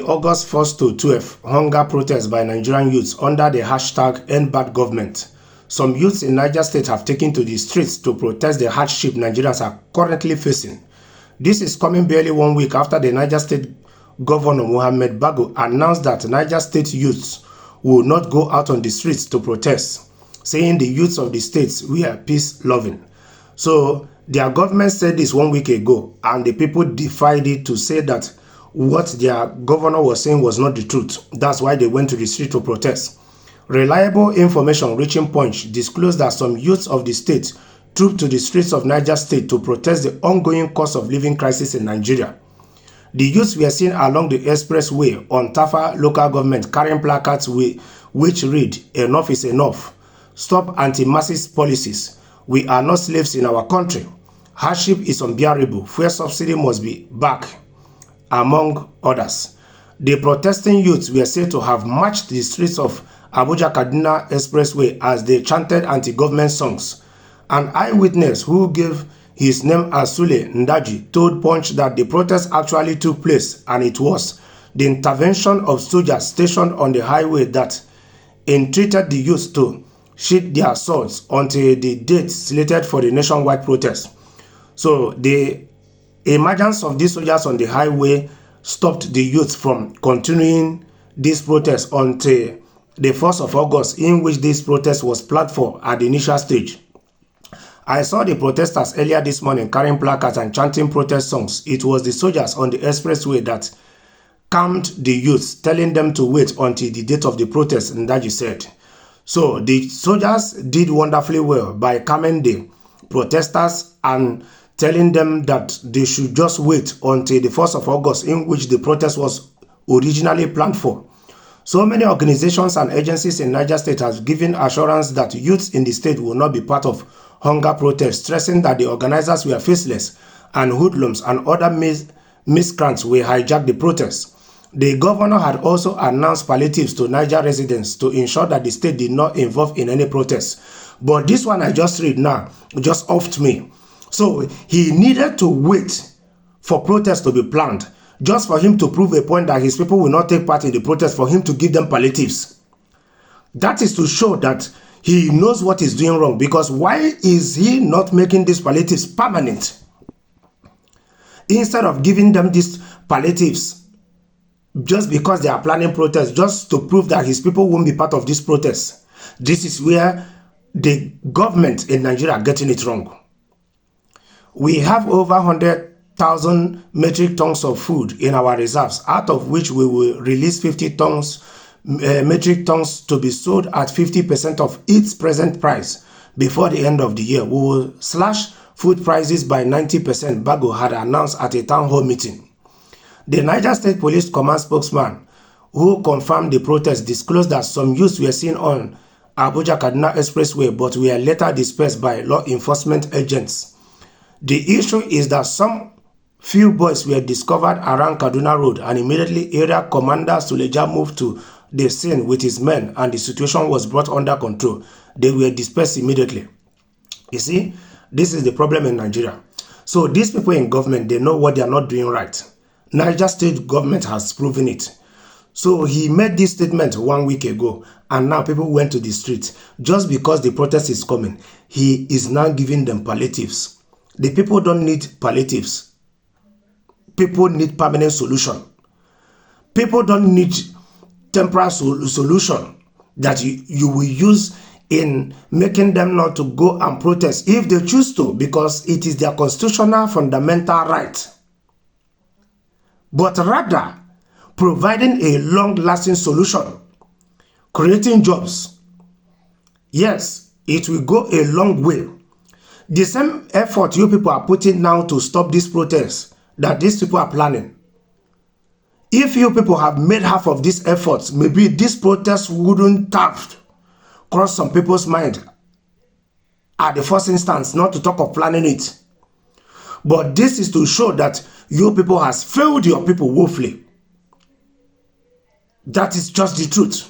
August 1st to 12th, hunger protests by Nigerian youths under the hashtag #EndBadGovernment. Some youths in Niger State have taken to the streets to protest the hardship Nigerians are currently facing. This is coming barely 1 week after the Niger State Governor Mohammed Bago announced that Niger State youths will not go out on the streets to protest, saying the youths of the states were peace-loving. So their government said this 1 week ago, and the people defied it to say that what their governor was saying was not the truth. That's why they went to the street to protest. Reliable information reaching Punch disclosed that some youths of the state trooped to the streets of Niger State to protest the ongoing cost of living crisis in Nigeria. The youths were seen along the expressway on Tafa local government carrying placards which read, "Enough is enough. Stop anti-masses policies. We are not slaves in our country. Hardship is unbearable. Fuel subsidy must be back," among others. The protesting youths were said to have marched the streets of Abuja-Kaduna Expressway as they chanted anti-government songs. An eyewitness who gave his name as Sule Ndaji told Punch that the protest actually took place, and it was the intervention of soldiers stationed on the highway that entreated the youths to sheath their swords until the date slated for the nationwide protest. So the emergence of these soldiers on the highway stopped the youth from continuing this protest until the 1st of August, in which this protest was planned for at the initial stage. I saw the protesters earlier this morning carrying placards and chanting protest songs. It was the soldiers on the expressway that calmed the youths, telling them to wait until the date of the protest, Ndaji said. So the soldiers did wonderfully well by calming the protesters and telling them that they should just wait until the 1st of August, in which the protest was originally planned for. So many organizations and agencies in Niger State have given assurance that youths in the state will not be part of hunger protests, stressing that the organizers were faceless and hoodlums and other miscreants will hijack the protests. The governor had also announced palliatives to Niger residents to ensure that the state did not involve in any protests. But this one I just read now just offed me. So he needed to wait for protests to be planned, just for him to prove a point that his people will not take part in the protest, for him to give them palliatives. That is to show that he knows what he's doing wrong, because why is he not making these palliatives permanent? Instead of giving them these palliatives just because they are planning protests, just to prove that his people won't be part of this protest. This is where the government in Nigeria are getting it wrong. We have over 100,000 metric tons of food in our reserves, out of which we will release 50 metric tons to be sold at 50% of its present price before the end of the year. We will slash food prices by 90%, Bago had announced at a town hall meeting. The Niger State Police Command spokesman, who confirmed the protest, disclosed that some youths were seen on Abuja-Kaduna Expressway but were later dispersed by law enforcement agents. The issue is that some few boys were discovered around Kaduna Road, and immediately Area Commander Suleja moved to the scene with his men, and the situation was brought under control. They were dispersed immediately. You see, this is the problem in Nigeria. So these people in government, they know what they are not doing right. Niger State government has proven it. So he made this statement 1 week ago, and now people went to the street. Just because the protest is coming, he is now giving them palliatives. The people don't need palliatives. People need permanent solution. People don't need temporary solution that you will use in making them not to go and protest if they choose to, because it is their constitutional fundamental right. But rather, providing a long-lasting solution, creating jobs. Yes, it will go a long way. The same effort you people are putting now to stop this protest that these people are planning. If you people have made half of these efforts, maybe this protest wouldn't have crossed some people's mind at the first instance, not to talk of planning it. But this is to show that you people has failed your people woefully. That is just the truth.